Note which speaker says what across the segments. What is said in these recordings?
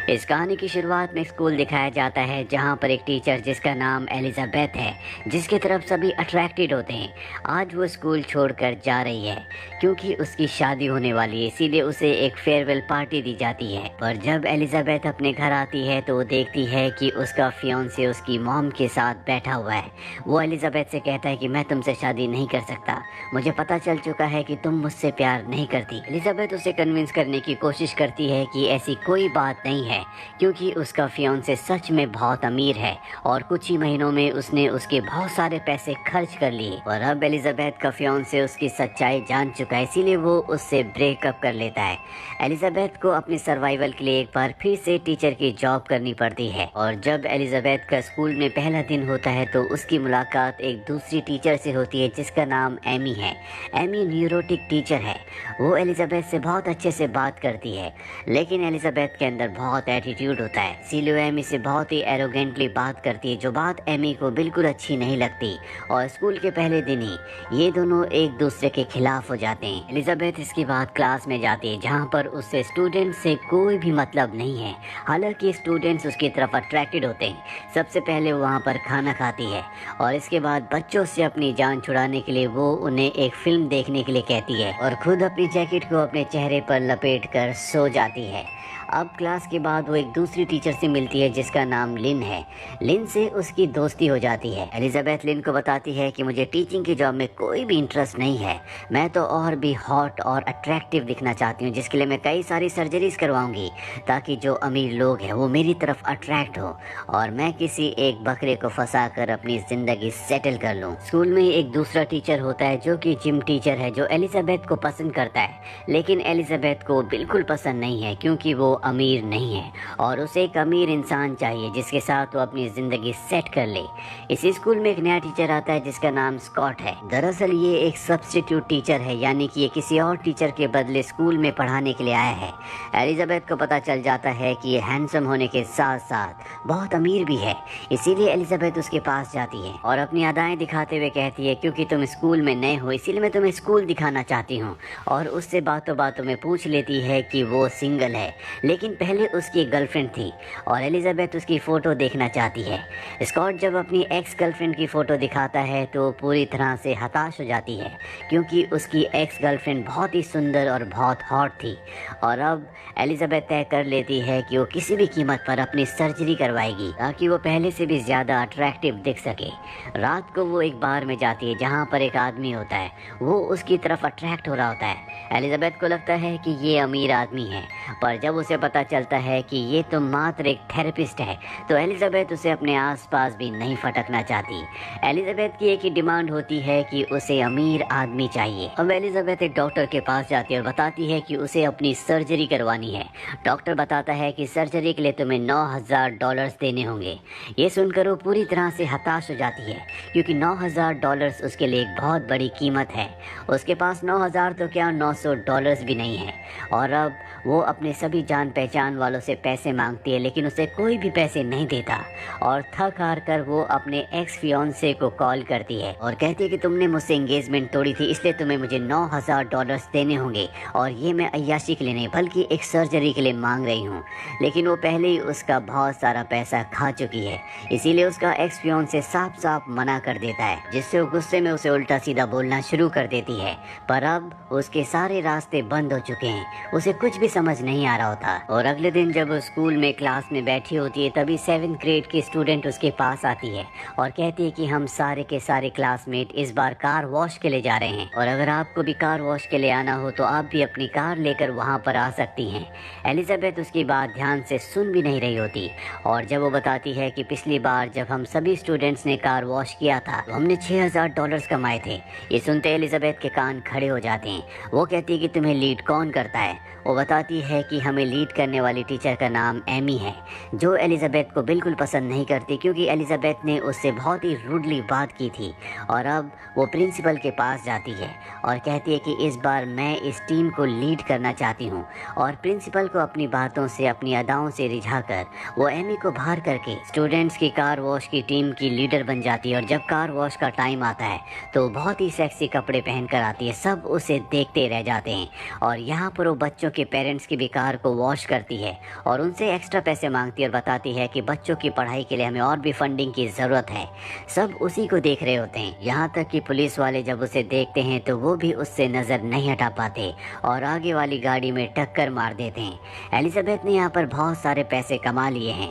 Speaker 1: इस कहानी की शुरुआत में स्कूल दिखाया जाता है जहाँ पर एक टीचर जिसका नाम एलिजाबेथ है, जिसकी तरफ सभी अट्रैक्टेड होते हैं। आज वो स्कूल छोड़कर जा रही है क्योंकि उसकी शादी होने वाली है, इसीलिए उसे एक फेयरवेल पार्टी दी जाती है। पर जब एलिजाबेथ अपने घर आती है तो वो देखती है कि उसका फियांसे उसकी मॉम के साथ बैठा हुआ है। वो एलिजाबेथ से कहता है कि मैं तुमसे शादी नहीं कर सकता, मुझे पता चल चुका है कि तुम मुझसे प्यार नहीं करती। एलिजाबेथ उसे कन्विंस करने की कोशिश करती है कि ऐसी कोई बात नहीं है, क्योंकि उसका फियांसे सच में बहुत अमीर है और कुछ ही महीनों में उसने उसके बहुत सारे पैसे खर्च कर लिए। और अब एलिजाबेथ का फियांसे उसकी सच्चाई जान चुका है, इसीलिए वो उससे ब्रेकअप कर लेता है। एलिजाबेथ को अपने सर्वाइवल के लिए एक बार फिर से टीचर की जॉब करनी पड़ती है। और जब एलिजाबेथ का स्कूल में पहला दिन होता है तो उसकी मुलाकात एक दूसरी टीचर से होती है जिसका नाम एमी है। एमी न्यूरोटिक टीचर है। वो एलिजाबेथ से बहुत अच्छे से बात करती है, लेकिन एलिजाबेथ के अंदर बहुत एटीट्यूड होता है, इसीलिए एमी से बहुत ही एरोगेंटली बात करती है, जो बात एमी को बिल्कुल अच्छी नहीं लगती। और स्कूल के पहले दिन ही ये दोनों एक दूसरे के खिलाफ हो जाते हैं। एलिजाबेथ इसके बाद क्लास में जाती है जहाँ पर उससे स्टूडेंट से कोई भी मतलब नहीं है, हालांकि स्टूडेंट्स उसकी तरफ अट्रैक्टेड होते हैं। सबसे पहले वो वहाँ पर खाना खाती है और इसके बाद बच्चों से अपनी जान छुड़ाने के लिए वो उन्हें एक फिल्म देखने के लिए कहती है और खुद अपनी जैकेट को अपने चेहरे पर लपेट कर सो जाती है। अब क्लास के बाद वो एक दूसरी टीचर से मिलती है जिसका नाम लिन है। लिन से उसकी दोस्ती हो जाती है। एलिजाबेथ लिन को बताती है कि मुझे टीचिंग की जॉब में कोई भी इंटरेस्ट नहीं है, मैं तो और भी हॉट और अट्रैक्टिव दिखना चाहती हूँ, जिसके लिए मैं कई सारी सर्जरीज करवाऊंगी ताकि जो अमीर लोग हैं वो मेरी तरफ अट्रैक्ट हो और मैं किसी एक बकरे को फंसा कर अपनी जिंदगी सेटल कर लूँ। स्कूल में एक दूसरा टीचर होता है जो कि जिम टीचर है, जो एलिजाबेथ को पसंद करता है, लेकिन एलिजाबेथ को बिल्कुल पसंद नहीं है क्योंकि वो अमीर नहीं है और उसे एक अमीर इंसान चाहिए जिसके साथ वो अपनी जिंदगी सेट कर ले। इसी स्कूल में एक नया टीचर आता है जिसका नाम स्कॉट है। दरअसल ये एक सब्स्टिट्यूट टीचर है, यानी कि ये किसी और टीचर के बदले स्कूल में पढ़ाने के लिए आया है। एलिजाबेथ को पता चल जाता है कि ये हैंडसम होने के साथ साथ बहुत अमीर भी है, इसीलिए एलिजाबेथ उसके पास जाती है और अपनी अदाएं दिखाते हुए कहती है क्योंकि तुम स्कूल में नए हो इसीलिए मैं तुम्हें स्कूल दिखाना चाहती हूँ। और उससे बातों बातों में पूछ लेती है कि वो सिंगल है, लेकिन पहले उसकी गर्लफ्रेंड थी और एलिजाबेथ उसकी फ़ोटो देखना चाहती है। स्कॉट जब अपनी एक्स गर्लफ्रेंड की फ़ोटो दिखाता है तो पूरी तरह से हताश हो जाती है क्योंकि उसकी एक्स गर्लफ्रेंड बहुत ही सुंदर और बहुत हॉट थी। और अब एलिजाबेथ तय कर लेती है कि वो किसी भी कीमत पर अपनी सर्जरी करवाएगी ताकि वो पहले से भी ज़्यादा अट्रैक्टिव दिख सके। रात को वो एक बार में जाती है जहाँ पर एक आदमी होता है, वो उसकी तरफ अट्रैक्ट हो रहा होता है। एलिजाबेथ को लगता है कि ये अमीर आदमी है, पर जब उसे पता चलता है कि ये तो मात्र एक थेरेपिस्ट है तो एलिजाबेथ उसे अपने आसपास भी नहीं फटकना चाहती। एलिजाबेथ की एक ही डिमांड होती है कि उसे अमीर आदमी चाहिए। अब एलिजाबेथ एक डॉक्टर के पास जाती है और बताती है कि उसे अपनी सर्जरी करवानी है। डॉक्टर बताता है कि सर्जरी के लिए तुम्हें $9,000 देने होंगे। ये सुनकर वो पूरी तरह से हताश हो जाती है क्योंकि $9,000 उसके लिए एक बहुत बड़ी कीमत है। उसके पास 9,000 तो क्या $900 भी नहीं है। और अब वो अपने सभी जान पहचान वालों से पैसे मांगती है, लेकिन उसे कोई भी पैसे नहीं देता और थक हार कर वो अपने एक्स फियांसे को कॉल करती है और कहती है कि तुमने मुझसे एंगेजमेंट तोड़ी थी इसलिए तुम्हें मुझे $9,000 देने होंगे और ये मैं अय्याशी के लिए नहीं बल्कि एक सर्जरी के लिए मांग रही हूँ। लेकिन वो पहले ही उसका बहुत सारा पैसा खा चुकी है, इसीलिए उसका एक्स फियांसे साफ साफ मना कर देता है, जिससे वो गुस्से में उसे उल्टा सीधा बोलना शुरू कर देती है। पर अब उसके सारे रास्ते बंद हो चुके हैं, उसे कुछ भी समझ नहीं आ रहा होता। और अगले दिन जब वो स्कूल में क्लास में बैठी होती है तभी 7th ग्रेड की स्टूडेंट उसके पास आती है और कहती है कि हम सारे के सारे क्लासमेट इस बार कार वॉश के लिए जा रहे हैं और अगर आपको भी कार वॉश के लिए आना हो तो आप भी अपनी कार लेकर वहाँ पर आ सकती हैं। एलिजाबेथ उसकी बात ध्यान से सुन भी नहीं रही होती और जब वो बताती है कि पिछली बार जब हम सभी स्टूडेंट्स ने कार वॉश किया था तो हमने $6,000 कमाए थे। ये सुनते एलिजाबेथ के कान खड़े हो जाते हैं। वो कहती है कि तुम्हें लीड कौन करता है। वो बताती है कि हमें लीड करने वाली टीचर का नाम एमी है, जो एलिजाबेथ को बिल्कुल पसंद नहीं करती क्योंकि एलिजाबेथ ने उससे बहुत ही रूडली बात की थी। और अब वो प्रिंसिपल के पास जाती है और कहती है कि इस बार मैं इस टीम को लीड करना चाहती हूँ। और प्रिंसिपल को अपनी बातों से अपनी अदाओं से रिझाकर वो एमी को बाहर करके स्टूडेंट्स की कार वॉश की टीम की लीडर बन जाती है। और जब कार वॉश का टाइम आता है तो बहुत ही सेक्सी कपड़े पहन कर आती है, सब उसे देखते रह जाते हैं। और यहाँ पर वो बच्चों के पेरेंट्स की भी कार को वॉश वॉश करती है और उनसे एक्स्ट्रा पैसे मांगती है और बताती है कि बच्चों की पढ़ाई के लिए हमें और भी फंडिंग की ज़रूरत है। सब उसी को देख रहे होते हैं, यहाँ तक कि पुलिस वाले जब उसे देखते हैं तो वो भी उससे नज़र नहीं हटा पाते और आगे वाली गाड़ी में टक्कर मार देते हैं। एलिजाबेथ ने यहाँ पर बहुत सारे पैसे कमा लिए हैं।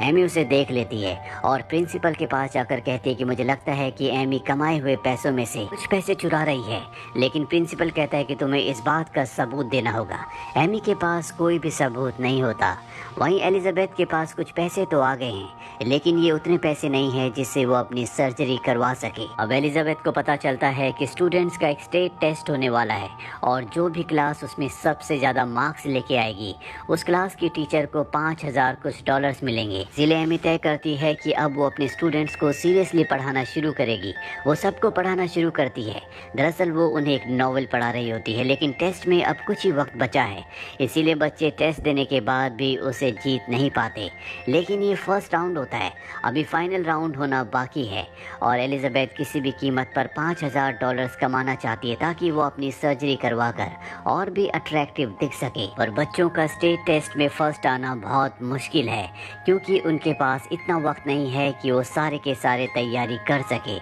Speaker 1: एमी उसे देख लेती है और प्रिंसिपल के पास जाकर कहती है कि मुझे लगता है कि एमी कमाए हुए पैसों में से कुछ पैसे चुरा रही है, लेकिन प्रिंसिपल कहता है कि तुम्हें इस बात का सबूत देना होगा। एमी के पास कोई भी सबूत नहीं होता। वहीं एलिजाबेथ के पास कुछ पैसे तो आ गए हैं, लेकिन ये उतने पैसे नहीं हैं जिससे वो अपनी सर्जरी करवा सके। अब एलिजाबेथ को पता चलता है कि स्टूडेंट्स का एक स्टेट टेस्ट होने वाला है और जो भी क्लास उसमें सबसे ज़्यादा मार्क्स लेके आएगी उस क्लास की टीचर को 5000 कुछ डॉलर्स मिलेंगे। इसलिए एमी तय करती है कि अब वो अपने स्टूडेंट्स को सीरियसली पढ़ाना शुरू करेगी। वो सबको पढ़ाना शुरू करती है। दरअसल वो उन्हें एक नॉवल पढ़ा रही होती है, लेकिन टेस्ट में अब कुछ ही वक्त बचा है, इसीलिए बच्चे टेस्ट देने के बाद भी उसे जीत नहीं पाते। लेकिन ये फर्स्ट राउंड होता है, अभी फाइनल राउंड होना बाकी है और एलिजाबेथ किसी भी कीमत पर 5000 डॉलर्स कमाना चाहती है ताकि वो अपनी सर्जरी करवा कर और भी अट्रैक्टिव दिख सके। और बच्चों का स्टेट टेस्ट में फर्स्ट आना बहुत मुश्किल है क्योंकि उनके पास इतना वक्त नहीं है कि वो सारे के सारे तैयारी कर सके।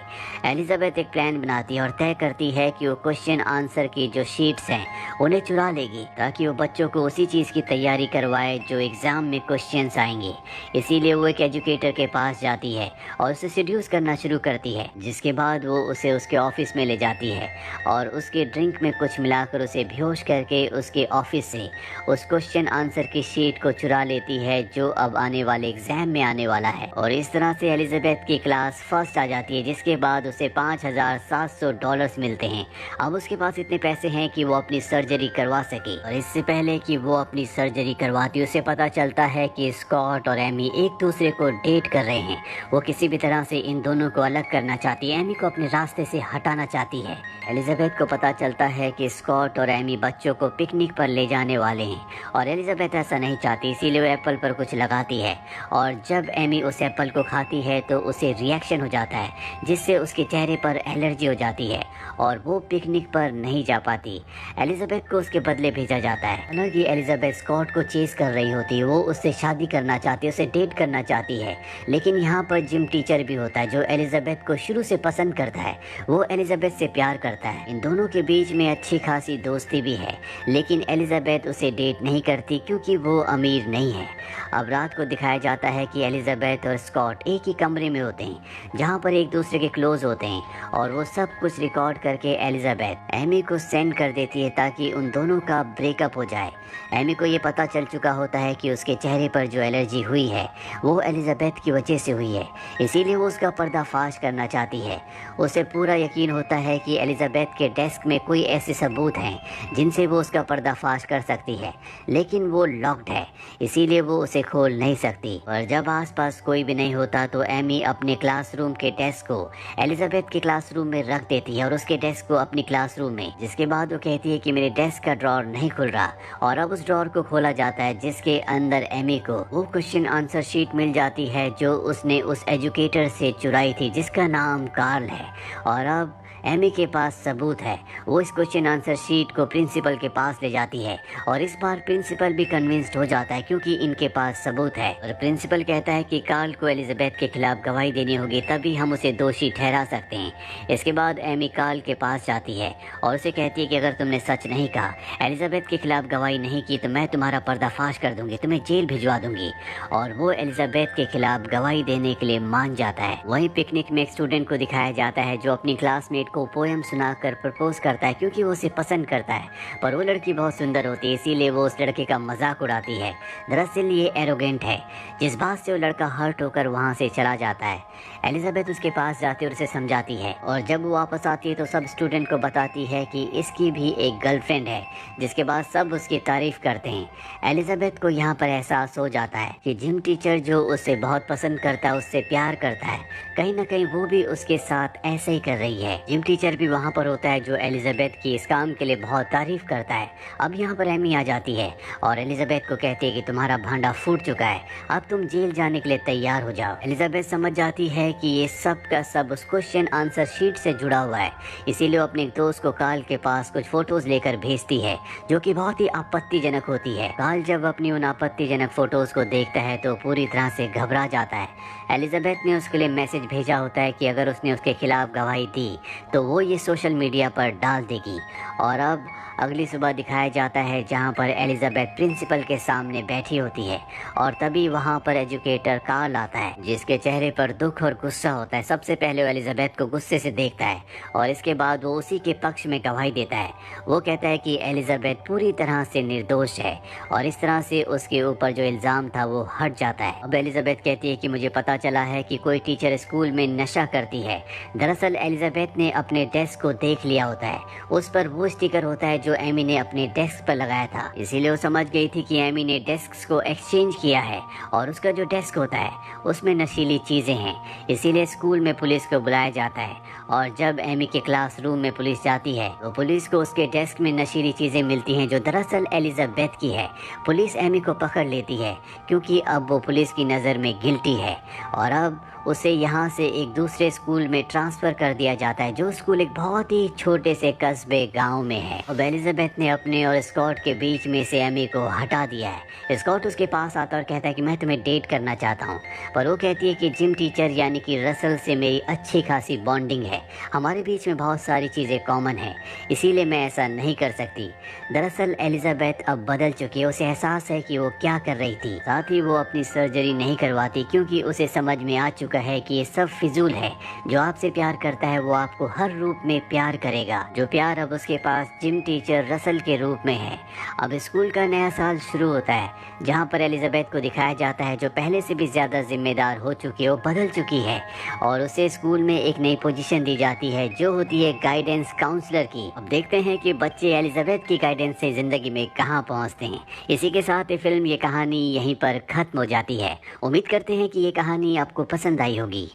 Speaker 1: एलिजाबेथ एक प्लान बनाती है और तय करती है कि वो क्वेश्चन आंसर की जो शीट्स हैं उन्हें चुरा लेगी ताकि वो बच्चों को उसी चीज़ की तैयारी करवाए जो एग्ज़ाम में क्वेश्चंस आएंगे। इसीलिए वो एक एजुकेटर के पास जाती है और उसे सीड्यूस करना शुरू करती है, जिसके बाद वो उसे उसके ऑफिस में ले जाती है और उसके ड्रिंक में कुछ मिलाकर उसे बेहोश करके उसके ऑफिस से उस क्वेश्चन आंसर की शीट को चुरा लेती है जो अब आने वाले एग्जाम में आने वाला है। और इस तरह से एलिजाबेथ की क्लास फर्स्ट आ जाती है, जिसके बाद उसे 5700 डॉलर्स मिलते हैं। अब उसके पास इतने पैसे हैं कि वो अपनी सर्जरी करवा सके। और इससे पहले कि वो अपनी सर्जरी करवाती उसे पता चलता है कि स्कॉट और एमी एक दूसरे को डेट कर रहे हैं। वो किसी भी तरह से इन दोनों को अलग करना चाहती है, एमी को अपने रास्ते से हटाना चाहती है। एलिजाबेथ को पता चलता है कि स्कॉट और एमी बच्चों को पिकनिक पर ले जाने वाले हैं और एलिजाबेथ ऐसा नहीं चाहती, इसीलिए वो एप्पल पर कुछ लगाती है और जब एमी उस एप्पल को खाती है तो उसे रिएक्शन हो जाता है जिससे उसके चेहरे पर एलर्जी हो जाती है और वो पिकनिक पर नहीं जा पाती। एलिजाबेथ को उसके बदले भेजा जाता है। हालांकि एलिजाबेथ स्कॉट को चेस कर रही होती है, वो उससे शादी करना चाहती है, उसे डेट करना चाहती है, लेकिन यहाँ पर जिम टीचर भी होता है जो एलिजाबेथ को शुरू से पसंद करता है। वो एलिजाबेथ से प्यार करता है। इन दोनों के बीच में अच्छी खासी दोस्ती भी है, लेकिन एलिजाबेथ उसे डेट नहीं करती क्योंकि वो अमीर नहीं है। अब रात को दिखाया जाता है कि एलिजाबेथ और स्कॉट एक ही कमरे में होते हैं जहाँ पर एक दूसरे के क्लोज होते हैं और वो सब कुछ रिकॉर्ड करके एलिजाबेथ एमी को सेंड कर देती है ताकि उन दोनों का ब्रेकअप हो जाए। एमी को ये पता चल चुका होता है कि उसके चेहरे पर जो एलर्जी हुई है वो एलिजाबेथ की वजह से हुई है, इसीलिए वो उसका पर्दाफाश करना चाहती है। उसे पूरा यकीन होता है कि एलिजाबेथ के डेस्क में कोई ऐसे सबूत हैं जिनसे वो उसका पर्दाफाश कर सकती है, लेकिन वो लॉक्ड है, इसीलिए वो उसे खोल नहीं सकती। और जब आसपास कोई भी नहीं होता तो एमी अपने क्लासरूम के डेस्क को एलिजाबेथ के क्लासरूम में रख देती है और उसके डेस्क को अपनी क्लासरूम में। जिसके बाद वो कहती है कि मेरे डेस्क का ड्रॉर नहीं खुल रहा और अब उस ड्रॉर को खोला जाता है जिसके अंदर एमी को वो क्वेश्चन आंसर शीट मिल जाती है जो उसने उस एजुकेटर से चुराई थी जिसका नाम कार्ल है। और अब एमी के पास सबूत है। वो इस क्वेश्चन आंसर शीट को प्रिंसिपल के पास ले जाती है और इस बार प्रिंसिपल भी कन्विंस्ड हो जाता है क्योंकि इनके पास सबूत है। और प्रिंसिपल कहता है कि कार्ल को एलिजाबेथ के खिलाफ गवाही देनी होगी, तभी हम उसे दोषी ठहरा सकते हैं। इसके बाद एमी कार्ल के पास जाती है और उसे कहती है कि अगर तुमने सच नहीं कहा, एलिजाबेथ के खिलाफ गवाही नहीं की तो मैं तुम्हारा पर्दाफाश कर दूंगी, तुम्हें जेल भिजवा दूंगी। और वो एलिजाबेथ के खिलाफ गवाही देने के लिए मान जाता है। वहीं पिकनिक में एक स्टूडेंट को दिखाया जाता है जो अपनी क्लासमेट को पोएम सुनाकर प्रपोज करता है क्योंकि वो उसे पसंद करता है, पर वो लड़की बहुत सुंदर होती है इसीलिए वो उस लड़के का मजाक उड़ाती है। दरअसल ये एरोगेंट है, जिस बात से वो लड़का हर्ट होकर वहाँ से चला जाता है। एलिजाबेथ उसके पास जाती है और उसे समझाती है और जब वो वापस आती है तो सब स्टूडेंट को बताती है कि इसकी भी एक गर्लफ्रेंड है, जिसके बाद सब उसकी तारीफ करते हैं। एलिजाबेथ को यहाँ पर एहसास हो जाता है कि जिम टीचर जो उसे बहुत पसंद करता है, उससे प्यार करता है, कहीं ना कहीं वो भी उसके साथ ऐसे ही कर रही है। जिम टीचर भी वहाँ पर होता है जो एलिजाबेथ की इस काम के लिए बहुत तारीफ करता है। अब यहाँ पर एमी आ जाती है और एलिजाबेथ को कहती है कि तुम्हारा भांडा फूट चुका है, अब तुम जेल जाने के लिए तैयार हो जाओ। एलिजाबेथ समझ जाती है कि ये सब का सब उस क्वेश्चन आंसर शीट से जुड़ा हुआ है, इसीलिए वो अपने एक दोस्त को कार्ल के पास कुछ फोटोज लेकर भेजती है जो कि बहुत ही आपत्तिजनक होती है। कार्ल जब अपनी उन आपत्तिजनक फोटोज को देखता है तो पूरी तरह से घबरा जाता है। एलिजाबेथ ने उसके लिए मैसेज भेजा होता है कि अगर उसने उसके खिलाफ गवाही दी तो वो ये सोशल मीडिया पर डाल देगी। और अब अगली सुबह दिखाया जाता है जहाँ पर एलिजाबेथ प्रिंसिपल के सामने बैठी होती है और तभी वहाँ पर एजुकेटर कार्ल आता है जिसके चेहरे पर दुख और गुस्सा होता है। सबसे पहले वो एलिजाबेथ को गुस्से से देखता है और इसके बाद वो उसी के पक्ष में गवाही देता है। वो कहता है कि एलिजाबेथ पूरी तरह से निर्दोष है और इस तरह से उसके ऊपर जो इल्ज़ाम था वो हट जाता है। अब एलिजाबेथ कहती है कि मुझे पता चला है कि कोई टीचर स्कूल में नशा करती है। दरअसल एलिजाबेथ ने अपने डेस्क को देख लिया होता है, उस पर वो स्टिकर होता है जो एमी ने अपने डेस्क पर लगाया था, इसीलिए वो समझ गई थी कि एमी ने डेस्क को एक्सचेंज किया है और उसका जो डेस्क होता है उसमें नशीली चीजें हैं। इसीलिए स्कूल में पुलिस को बुलाया जाता है और जब एमी के क्लासरूम में पुलिस जाती है तो पुलिस को उसके डेस्क में नशीली चीजें मिलती हैं जो दरअसल एलिजाबेथ की है। पुलिस एमी को पकड़ लेती है क्योंकि अब वो पुलिस की नज़र में गिल्टी है और अब उसे यहाँ से एक दूसरे स्कूल में ट्रांसफ़र कर दिया जाता है जो स्कूल एक बहुत ही छोटे से कस्बे गांव में है। अब एलिजाबेथ ने अपने और स्कॉट के बीच में से एमी को हटा दिया है। स्कॉट उसके पास आता और कहता है कि मैं तुम्हें डेट करना चाहता हूँ, पर वो कहती है कि जिम टीचर यानी कि रसल से मेरी अच्छी खासी बॉन्डिंग है, हमारे बीच में बहुत सारी चीज़ें कॉमन हैं, इसीलिए मैं ऐसा नहीं कर सकती। दरअसल एलिजाबेथ अब बदल चुकी है, उसे एहसास है कि वो क्या कर रही थी। साथ ही वो अपनी सर्जरी नहीं करवाती क्योंकि उसे समझ में आ चुका है कि ये सब फिजूल है। जो आपसे प्यार करता है वो आपको हर रूप में प्यार करेगा। जो प्यार अब उसके पास जिम टीचर रसल के रूप में है। अब स्कूल का नया साल शुरू होता है जहाँ पर एलिजाबेथ को दिखाया जाता है जो पहले से भी ज़्यादा जिम्मेदार हो चुकी है, वो बदल चुकी है और उसे स्कूल में एक नई पोजीशन दी जाती है जो होती है गाइडेंस काउंसलर की। अब देखते हैं कि बच्चे एलिजाबेथ की गाइडेंस से ज़िंदगी में कहाँ पहुँचते हैं। इसी के साथ ये फिल्म, ये कहानी यहीं पर ख़त्म हो जाती है। उम्मीद करते हैं कि ये कहानी आपको पसंद आई होगी।